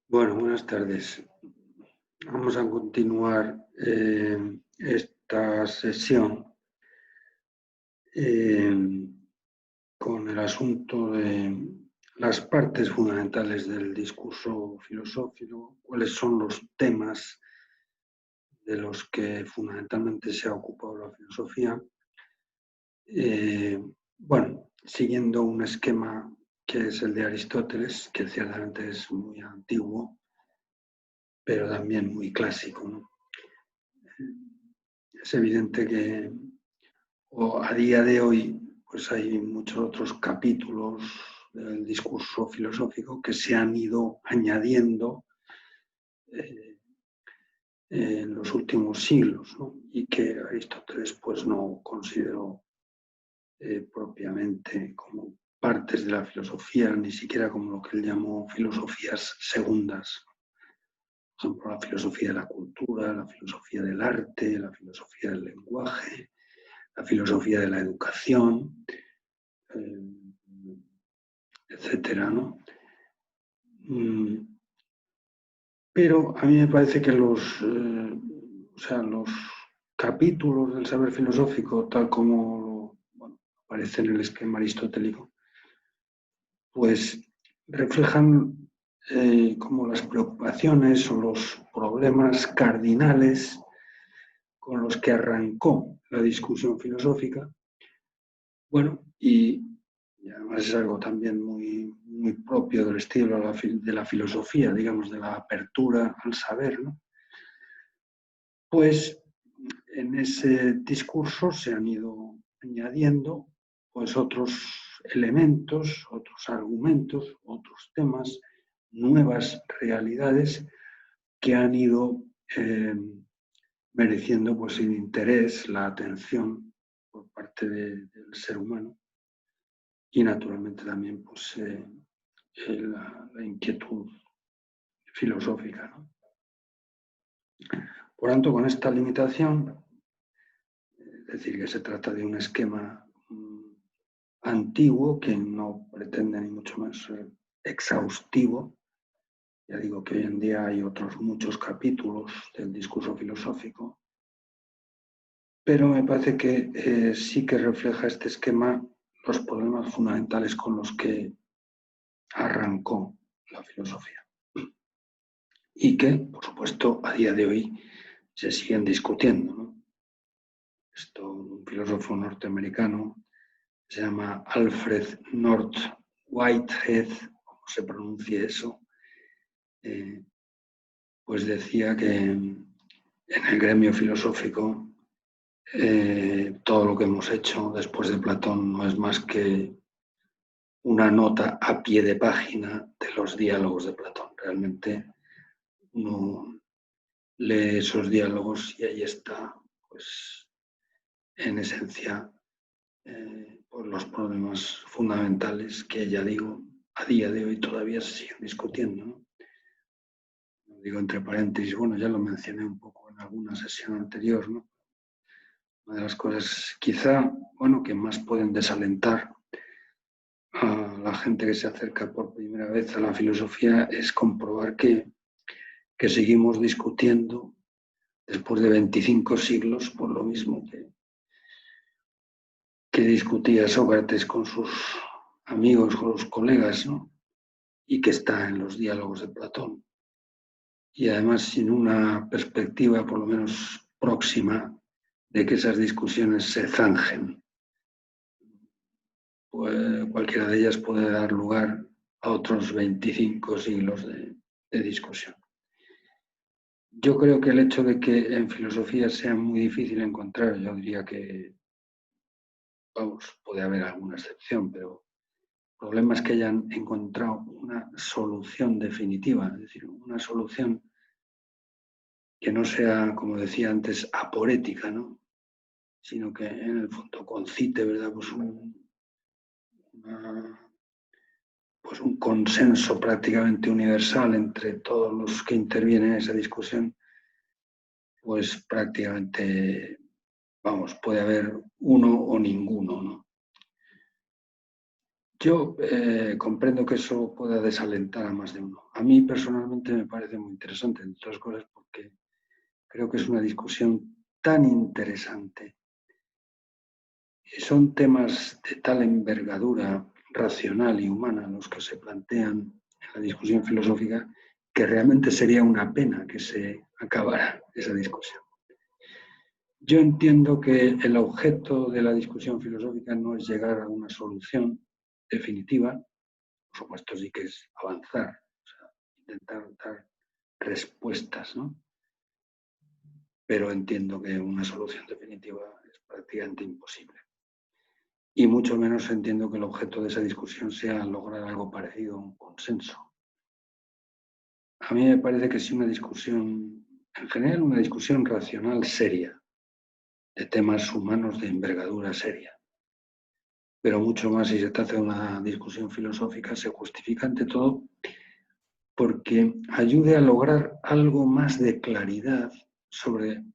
Bueno, buenas tardes. Vamos a continuar esta sesión eh, con el asunto de las partes fundamentales del discurso filosófico, cuáles son los temas de los que fundamentalmente se ha ocupado la filosofía. Bueno, siguiendo un esquema que es el de Aristóteles, que ciertamente es muy antiguo, pero también muy clásico, ¿no? Es evidente que a día de hoy pues hay muchos otros capítulos del discurso filosófico que se han ido añadiendo eh, en los últimos siglos, ¿no? Y que Aristóteles pues no consideró propiamente como partes de la filosofía, ni siquiera como lo que él llamó filosofías segundas. Por ejemplo, la filosofía de la cultura, la filosofía del arte, la filosofía del lenguaje, la filosofía de la educación, etcétera, ¿no? Pero a mí me parece que los capítulos del saber filosófico, tal como aparece en el esquema aristotélico, pues reflejan como las preocupaciones o los problemas cardinales con los que arrancó la discusión filosófica. Bueno, y además es algo también muy propio del estilo de la filosofía, digamos, de la apertura al saber, ¿no? Pues en ese discurso se han ido añadiendo pues otros elementos, otros argumentos, otros temas, nuevas realidades que han ido mereciendo pues el interés, la atención por parte del ser humano y naturalmente también pues la inquietud filosófica, ¿no? Por tanto, con esta limitación, es decir, que se trata de un esquema antiguo que no pretende ni mucho más ser exhaustivo. Ya digo que hoy en día hay otros muchos capítulos del discurso filosófico, pero me parece que sí que refleja este esquema los problemas fundamentales con los que arrancó la filosofía y que, por supuesto, a día de hoy se siguen discutiendo, ¿no? Esto, un filósofo norteamericano se llama Alfred North Whitehead, como se pronuncie eso, pues decía que en el gremio filosófico todo lo que hemos hecho después de Platón no es más que una nota a pie de página de los diálogos de Platón. Realmente uno lee esos diálogos y ahí está, pues, en esencia, por los problemas fundamentales que, ya digo, a día de hoy todavía se siguen discutiendo, ¿no? Digo entre paréntesis, bueno, ya lo mencioné un poco en alguna sesión anterior, ¿no? Una de las cosas quizá, bueno, que más pueden desalentar a la gente que se acerca por primera vez a la filosofía es comprobar que seguimos discutiendo después de 25 siglos por lo mismo que discutía Sócrates con sus amigos, con los colegas, ¿no? Y que está en los diálogos de Platón. Y además sin una perspectiva por lo menos próxima de que esas discusiones se zanjen. Pues cualquiera de ellas puede dar lugar a otros 25 siglos de discusión. Yo creo que el hecho de que en filosofía sea muy difícil encontrar, yo diría que, vamos, puede haber alguna excepción, pero problemas que hayan encontrado una solución definitiva, es decir, una solución que no sea, como decía antes, aporética, ¿no? Sino que en el fondo concite, ¿verdad? Pues un consenso prácticamente universal entre todos los que intervienen en esa discusión, pues prácticamente, vamos, puede haber uno o ninguno, ¿no? Yo comprendo que eso pueda desalentar a más de uno. A mí personalmente me parece muy interesante, entre otras cosas, porque creo que es una discusión tan interesante. Son temas de tal envergadura racional y humana los que se plantean en la discusión filosófica que realmente sería una pena que se acabara esa discusión. Yo entiendo que el objeto de la discusión filosófica no es llegar a una solución definitiva, por supuesto sí que es avanzar, o sea, intentar dar respuestas, ¿no? Pero entiendo que una solución definitiva es prácticamente imposible. Y mucho menos entiendo que el objeto de esa discusión sea lograr algo parecido a un consenso. A mí me parece que si una discusión, en general una discusión racional seria, de temas humanos de envergadura seria, pero mucho más si se trata de una discusión filosófica, se justifica ante todo porque ayude a lograr algo más de claridad sobre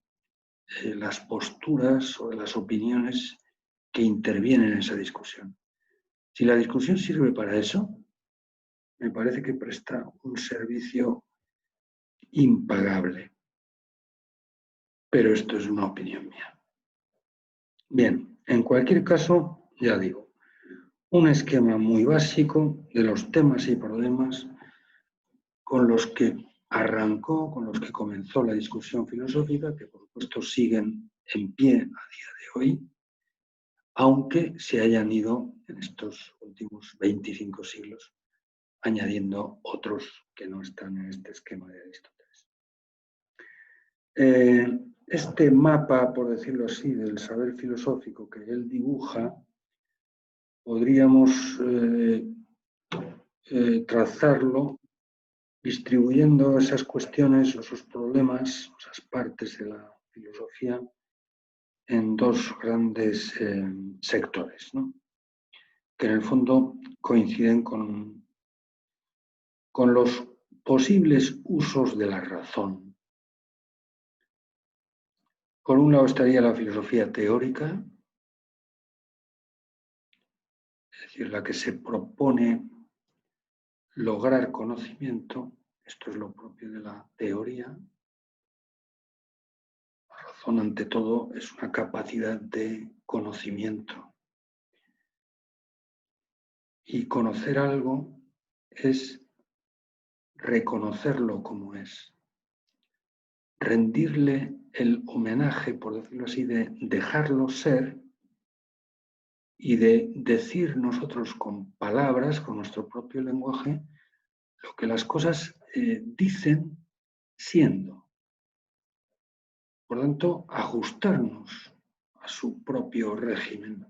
las posturas, sobre las opiniones que intervienen en esa discusión. Si la discusión sirve para eso, me parece que presta un servicio impagable. Pero esto es una opinión mía. Bien, en cualquier caso, ya digo, un esquema muy básico de los temas y problemas con los que arrancó, con los que comenzó la discusión filosófica, que por supuesto siguen en pie a día de hoy, aunque se hayan ido en estos últimos 25 siglos añadiendo otros que no están en este esquema de Aristóteles. Este mapa, por decirlo así, del saber filosófico que él dibuja, podríamos trazarlo distribuyendo esas cuestiones, esos problemas, esas partes de la filosofía en dos grandes sectores, ¿no? Que en el fondo coinciden con los posibles usos de la razón. Por un lado estaría la filosofía teórica, es decir, la que se propone lograr conocimiento. Esto es lo propio de la teoría. La razón, ante todo, es una capacidad de conocimiento. Y conocer algo es reconocerlo como es. Rendirle el homenaje, por decirlo así, de dejarlo ser y de decir nosotros con palabras, con nuestro propio lenguaje, lo que las cosas dicen siendo. Por lo tanto, ajustarnos a su propio régimen.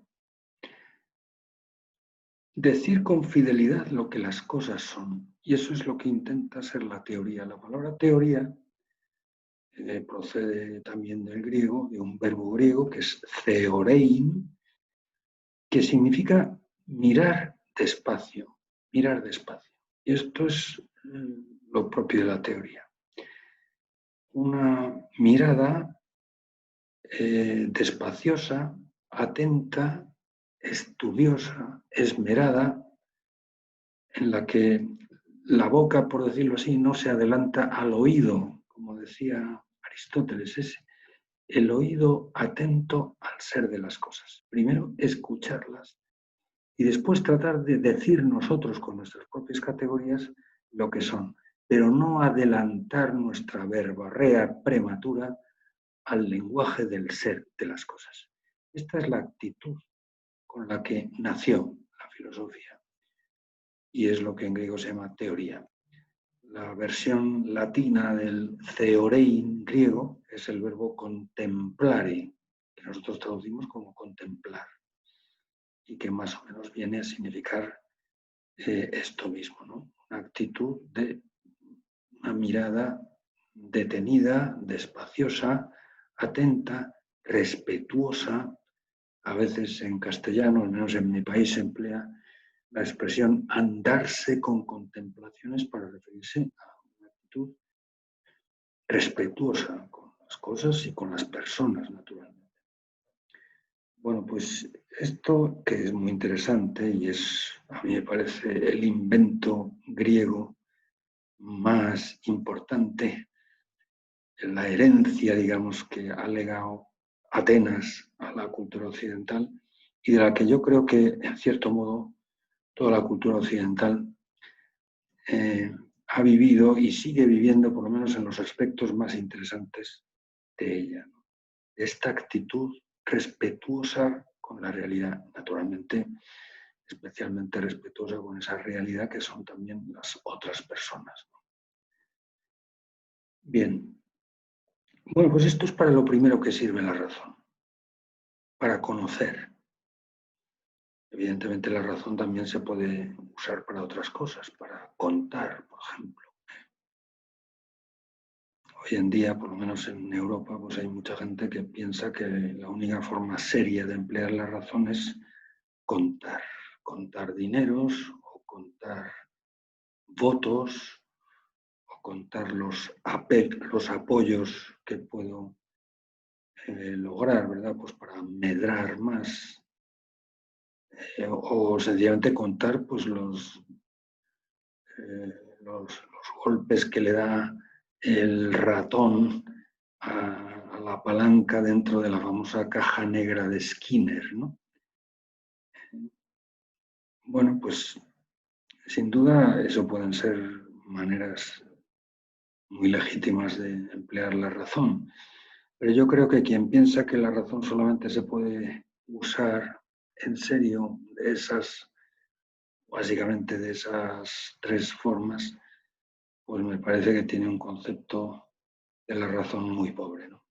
Decir con fidelidad lo que las cosas son. Y eso es lo que intenta ser la teoría. La palabra teoría procede también del griego, de un verbo griego que es theorein, que significa mirar despacio, mirar despacio. Y esto es lo propio de la teoría. Una mirada despaciosa, atenta, estudiosa, esmerada, en la que la boca, por decirlo así, no se adelanta al oído, como decía Aristóteles, es el oído atento al ser de las cosas. Primero, escucharlas y después tratar de decir nosotros con nuestras propias categorías lo que son, pero no adelantar nuestra verborrea prematura al lenguaje del ser de las cosas. Esta es la actitud con la que nació la filosofía y es lo que en griego se llama teoría. La versión latina del theorein griego es el verbo contemplare, que nosotros traducimos como contemplar y que más o menos viene a significar esto mismo, ¿no? Una actitud de una mirada detenida, despaciosa, atenta, respetuosa. A veces en castellano, al menos en mi país, se emplea la expresión andarse con contemplaciones para referirse a una actitud respetuosa con las cosas y con las personas, naturalmente. Bueno, pues esto que es muy interesante y a mí me parece el invento griego más importante, la herencia, digamos, que ha legado Atenas a la cultura occidental y de la que yo creo que, en cierto modo, toda la cultura occidental ha vivido y sigue viviendo, por lo menos en los aspectos más interesantes de ella, ¿no? Esta actitud respetuosa con la realidad, naturalmente, especialmente respetuosa con esa realidad que son también las otras personas, ¿no? Bien, bueno, pues esto es para lo primero que sirve la razón, para conocer. Evidentemente la razón también se puede usar para otras cosas, para contar, por ejemplo. Hoy en día, por lo menos en Europa, pues hay mucha gente que piensa que la única forma seria de emplear la razón es contar, contar dineros o contar votos o contar los apoyos que puedo lograr, ¿verdad? Pues para medrar más o sencillamente contar pues los golpes que le da el ratón a la palanca dentro de la famosa caja negra de Skinner, ¿no? Bueno, pues sin duda eso pueden ser maneras muy legítimas de emplear la razón, pero yo creo que quien piensa que la razón solamente se puede usar en serio de esas, básicamente de esas tres formas, pues me parece que tiene un concepto de la razón muy pobre, ¿no?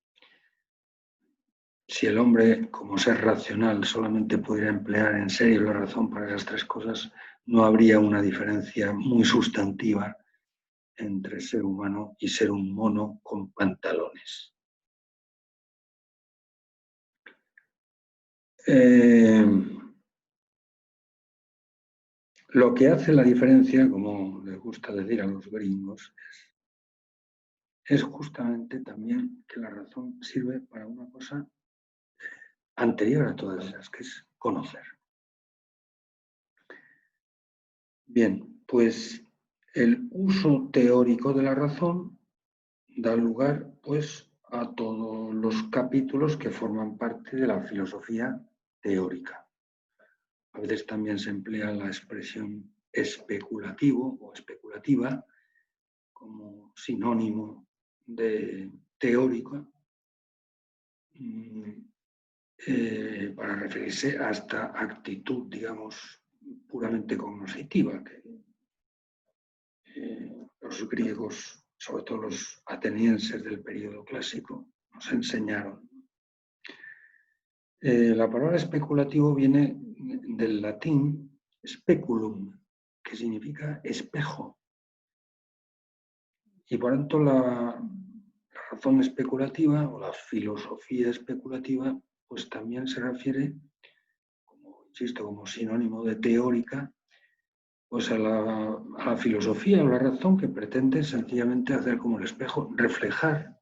Si el hombre, como ser racional, solamente pudiera emplear en serio la razón para esas tres cosas, no habría una diferencia muy sustantiva entre ser humano y ser un mono con pantalones. Lo que hace la diferencia, como les gusta decir a los gringos, es justamente también que la razón sirve para una cosa anterior a todas esas, que es conocer. Bien, pues el uso teórico de la razón da lugar pues a todos los capítulos que forman parte de la filosofía teórica. A veces también se emplea la expresión especulativo o especulativa como sinónimo de teórico para referirse a esta actitud, digamos, puramente cognoscitiva que los griegos, sobre todo los atenienses del periodo clásico, nos enseñaron. La palabra especulativo viene del latín speculum, que significa espejo. Y por tanto la razón especulativa o la filosofía especulativa pues también se refiere, como, insisto, como sinónimo de teórica, pues a la filosofía o la razón que pretende sencillamente hacer como el espejo, reflejar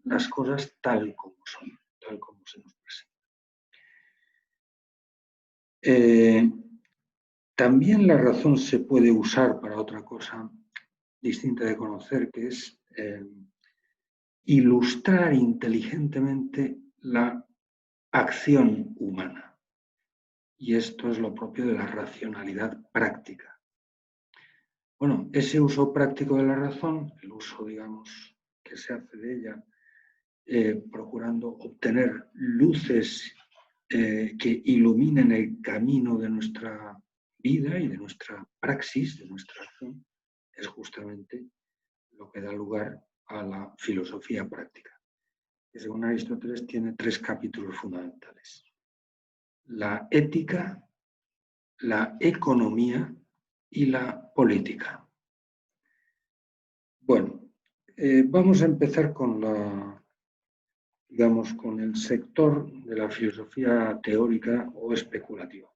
las cosas tal como son, tal como se nos presentan. También la razón se puede usar para otra cosa distinta de conocer, que es ilustrar inteligentemente la acción humana. Y esto es lo propio de la racionalidad práctica. Bueno, ese uso práctico de la razón, el uso, digamos, que se hace de ella, procurando obtener luces que iluminen el camino de nuestra vida y de nuestra praxis, de nuestra acción, es justamente lo que da lugar a la filosofía práctica, que según Aristóteles tiene tres capítulos fundamentales: la ética, la economía y la política. Bueno, vamos a empezar con digamos, con el sector de la filosofía teórica o especulativa.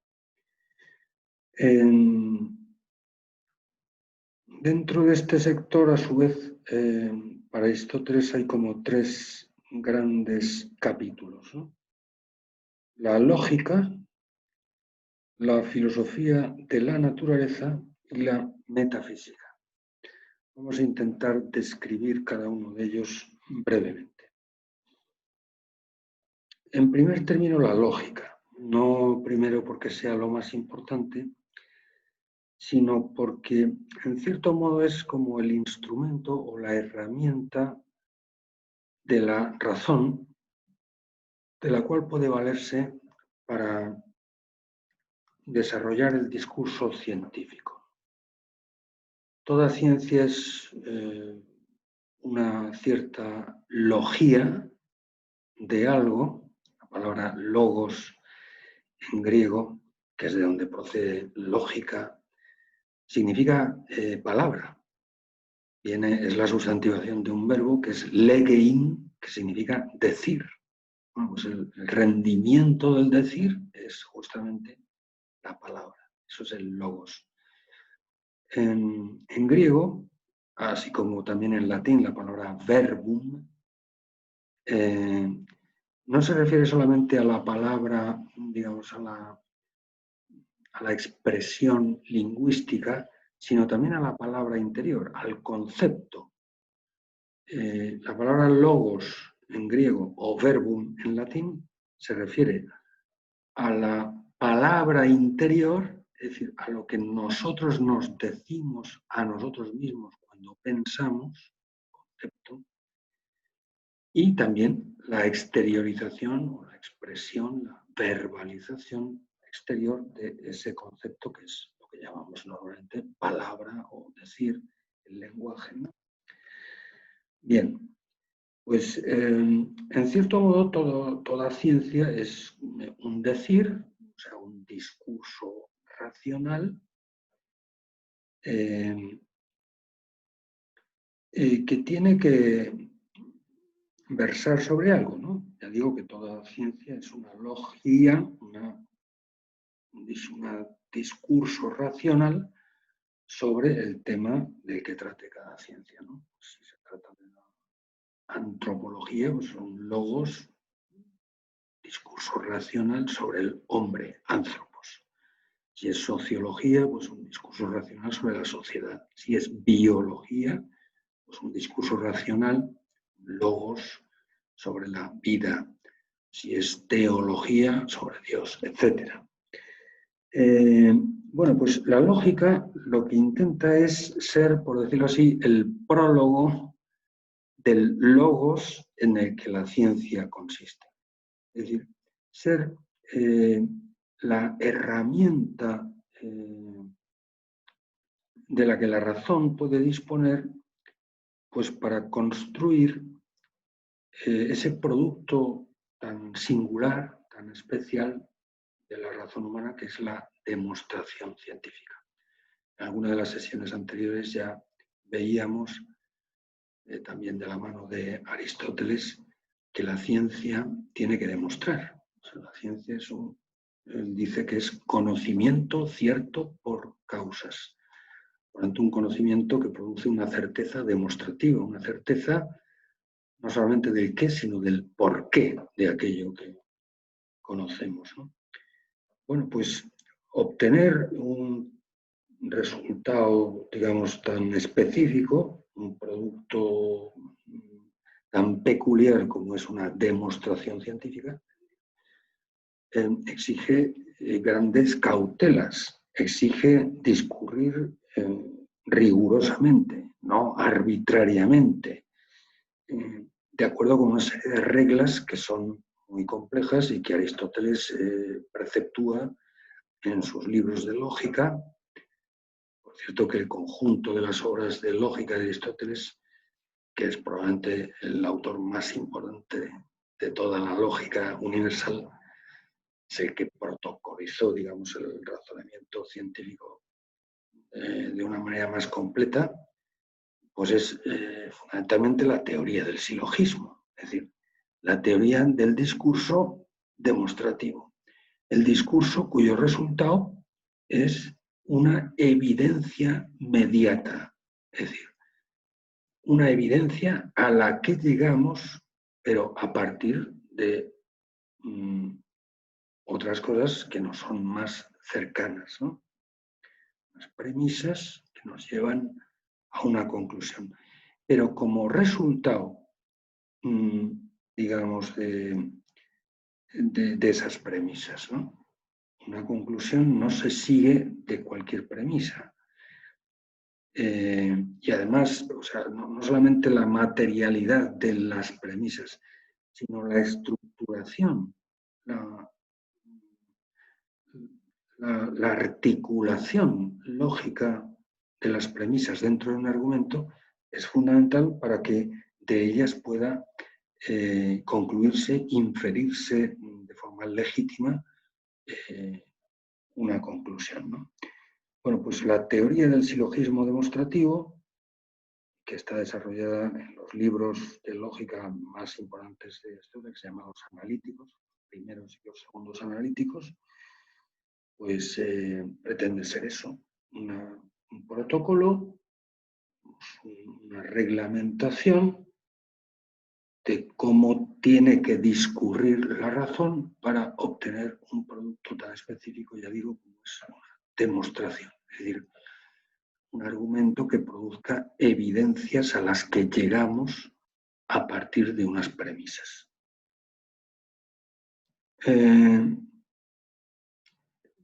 Dentro de este sector, a su vez, para Aristóteles hay como tres grandes capítulos, ¿no? la lógica, la filosofía de la naturaleza y la metafísica. Vamos a intentar describir cada uno de ellos brevemente. En primer término, la lógica. No primero porque sea lo más importante, sino porque en cierto modo es como el instrumento o la herramienta de la razón de la cual puede valerse para desarrollar el discurso científico. Toda ciencia es una cierta logía de algo, la palabra logos en griego, que es de donde procede lógica, significa palabra. Es la sustantivación de un verbo que es legein, que significa decir. Bueno, pues el rendimiento del decir es justamente la palabra. Eso es el logos. En griego, así como también en latín, la palabra verbum, no se refiere solamente a la palabra, digamos, a la expresión lingüística, sino también a la palabra interior, al concepto. La palabra logos en griego o verbum en latín se refiere a la palabra interior, es decir, a lo que nosotros nos decimos a nosotros mismos cuando pensamos, concepto, y también la exteriorización o la expresión, la verbalización exterior de ese concepto que es lo que llamamos normalmente palabra o decir, el lenguaje, ¿no? Bien, pues en cierto modo toda ciencia es un decir, o sea, un discurso racional que tiene que versar sobre algo, ¿no? Ya digo que toda ciencia es una logía, un discurso racional sobre el tema del que trate cada ciencia, ¿no? Si se trata de la antropología, pues son logos, discurso racional sobre el hombre, anthropos. Si es sociología, pues un discurso racional sobre la sociedad. Si es biología, pues un discurso racional, logos, sobre la vida. Si es teología, sobre Dios, etc. Bueno, pues la lógica lo que intenta es ser, por decirlo así, el prólogo del logos en el que la ciencia consiste. Es decir, ser la herramienta de la que la razón puede disponer, pues para construir ese producto tan singular, tan especial de la razón humana, que es la demostración científica. En alguna de las sesiones anteriores ya veíamos, también de la mano de Aristóteles, que la ciencia tiene que demostrar. O sea, la ciencia es él dice que es conocimiento cierto por causas. Por tanto, un conocimiento que produce una certeza demostrativa, una certeza no solamente del qué, sino del por qué de aquello que conocemos, ¿no? Bueno, pues obtener un resultado, digamos, tan específico, un producto tan peculiar como es una demostración científica, exige grandes cautelas, exige discurrir rigurosamente, no arbitrariamente, de acuerdo con una serie de reglas que son muy complejas y que Aristóteles preceptúa en sus libros de lógica. Por cierto que el conjunto de las obras de lógica de Aristóteles, que es probablemente el autor más importante de toda la lógica universal, es el que protocolizó, digamos, el razonamiento científico de una manera más completa, pues es fundamentalmente la teoría del silogismo, es decir, la teoría del discurso demostrativo. El discurso cuyo resultado es una evidencia mediata, es decir, una evidencia a la que llegamos, pero a partir de otras cosas que nos son más cercanas, ¿no? Las premisas que nos llevan a una conclusión. Pero como resultado, digamos, de esas premisas, ¿no? Una conclusión no se sigue de cualquier premisa. Y además, o sea, no solamente la materialidad de las premisas, sino la estructuración, la articulación lógica de las premisas dentro de un argumento es fundamental para que de ellas pueda concluirse, inferirse de forma legítima una conclusión, ¿no? Bueno, pues la teoría del silogismo demostrativo, que está desarrollada en los libros de lógica más importantes de Aristóteles, llamados analíticos, los primeros y los segundos analíticos, pues pretende ser eso, un protocolo, una reglamentación de cómo tiene que discurrir la razón para obtener un producto tan específico, ya digo, como es una demostración, es decir, un argumento que produzca evidencias a las que llegamos a partir de unas premisas.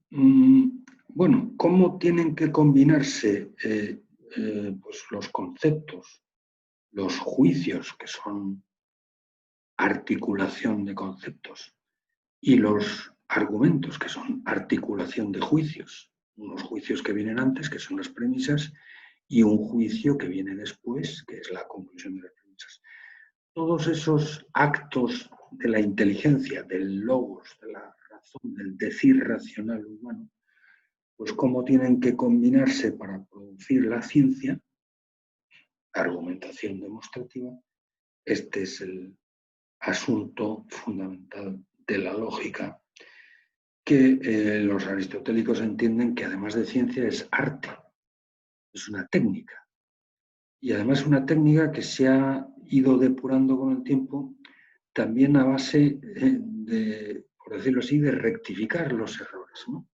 Bueno, ¿cómo tienen que combinarse pues los conceptos, los juicios, que son articulación de conceptos, y los argumentos, que son articulación de juicios? Unos juicios que vienen antes, que son las premisas, y un juicio que viene después, que es la conclusión de las premisas. Todos esos actos de la inteligencia, del logos, de la razón, del decir racional humano, pues cómo tienen que combinarse para producir la ciencia, argumentación demostrativa. Este es el asunto fundamental de la lógica, que los aristotélicos entienden que además de ciencia es arte, es una técnica. Y además una técnica que se ha ido depurando con el tiempo también a base de, por decirlo así, de rectificar los errores, ¿no?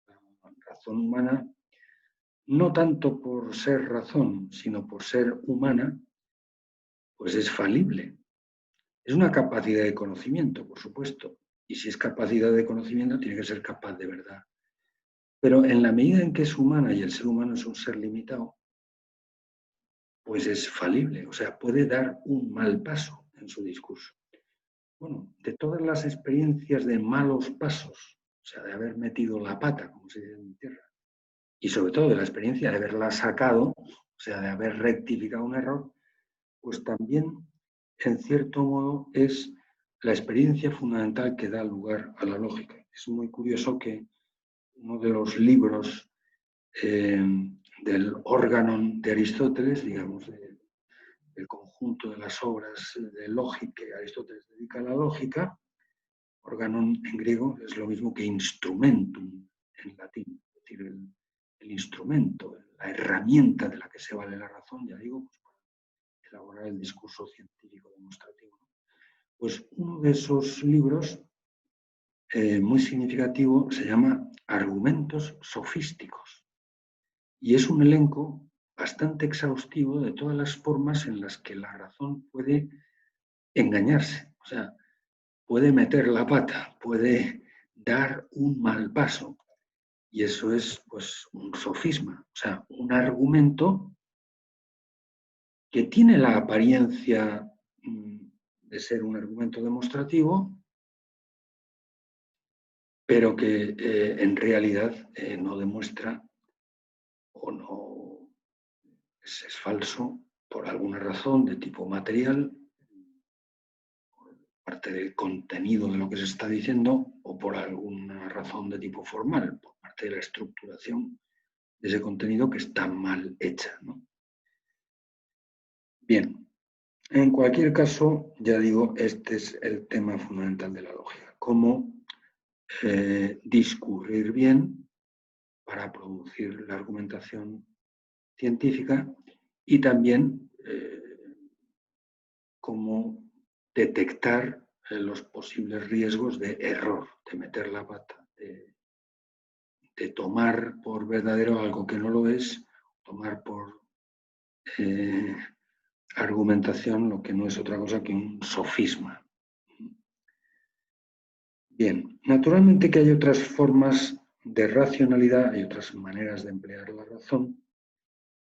La razón humana, no tanto por ser razón, sino por ser humana, pues es falible. Es una capacidad de conocimiento, por supuesto, y si es capacidad de conocimiento tiene que ser capaz de verdad. Pero en la medida en que es humana y el ser humano es un ser limitado, pues es falible, o sea, puede dar un mal paso en su discurso. Bueno, de todas las experiencias de malos pasos, o sea, de haber metido la pata, como se dice en mi tierra, y sobre todo de la experiencia de haberla sacado, o sea, de haber rectificado un error, pues también, en cierto modo, es la experiencia fundamental que da lugar a la lógica. Es muy curioso que uno de los libros del órganon de Aristóteles, digamos, del conjunto de las obras de lógica que Aristóteles dedica a la lógica, órganon en griego es lo mismo que instrumentum en latín, es decir, el instrumento, la herramienta de la que se vale la razón, ya digo, pues para elaborar el discurso científico demostrativo. Pues uno de esos libros, muy significativo, se llama Argumentos Sofísticos, y es un elenco bastante exhaustivo de todas las formas en las que la razón puede engañarse, o sea, puede meter la pata, puede dar un mal paso. Y eso es, pues, un sofisma, o sea, un argumento que tiene la apariencia de ser un argumento demostrativo, pero que en realidad no demuestra o no es falso por alguna razón de tipo material, parte del contenido de lo que se está diciendo, o por alguna razón de tipo formal, por parte de la estructuración de ese contenido que está mal hecha, ¿no? Bien, en cualquier caso, ya digo, este es el tema fundamental de la lógica, cómo discurrir bien para producir la argumentación científica y también cómo detectar los posibles riesgos de error, de meter la pata, de tomar por verdadero algo que no lo es, tomar por argumentación lo que no es otra cosa que un sofisma. Bien, naturalmente que hay otras formas de racionalidad, hay otras maneras de emplear la razón.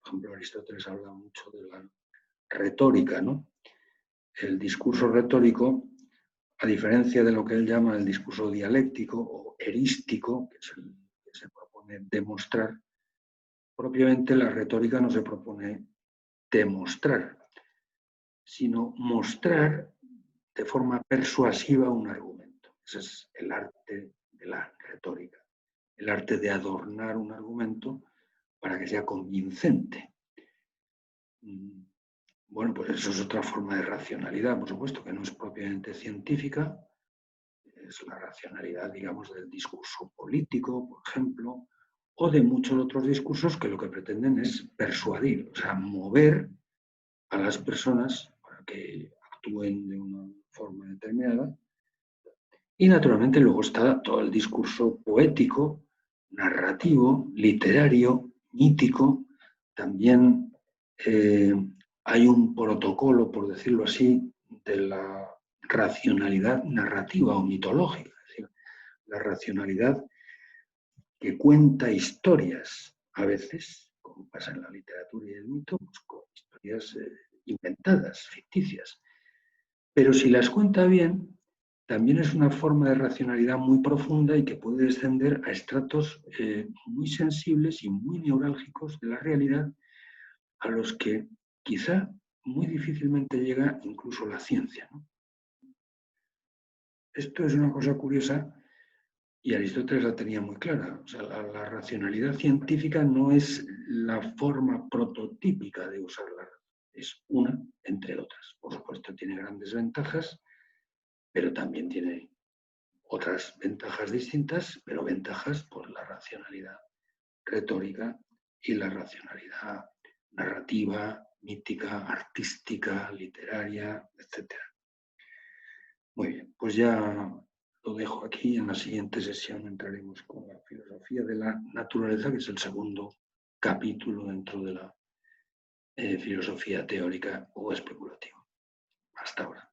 Por ejemplo, Aristóteles habla mucho de la retórica, ¿no? El discurso retórico, a diferencia de lo que él llama el discurso dialéctico o erístico, que es el que se propone demostrar, propiamente la retórica no se propone demostrar, sino mostrar de forma persuasiva un argumento. Ese es el arte de la retórica, el arte de adornar un argumento para que sea convincente. Bueno, pues eso es otra forma de racionalidad, por supuesto, que no es propiamente científica, es la racionalidad, digamos, del discurso político, por ejemplo, o de muchos otros discursos que lo que pretenden es persuadir, o sea, mover a las personas para que actúen de una forma determinada. Y naturalmente luego está todo el discurso poético, narrativo, literario, mítico. También hay un protocolo, por decirlo así, de la racionalidad narrativa o mitológica, es decir, la racionalidad que cuenta historias, a veces, como pasa en la literatura y el mito, pues con historias inventadas, ficticias. Pero si las cuenta bien, también es una forma de racionalidad muy profunda y que puede descender a estratos muy sensibles y muy neurálgicos de la realidad, a los que quizá muy difícilmente llega incluso la ciencia, ¿no? Esto es una cosa curiosa y Aristóteles la tenía muy clara. O sea, la racionalidad científica no es la forma prototípica de usar la razón, es una entre otras. Por supuesto, tiene grandes ventajas, pero también tiene otras ventajas distintas, pero ventajas por la racionalidad retórica y la racionalidad narrativa, mítica, artística, literaria, etc. Muy bien, pues ya lo dejo aquí. En la siguiente sesión entraremos con la filosofía de la naturaleza, que es el segundo capítulo dentro de la filosofía teórica o especulativa. Hasta ahora.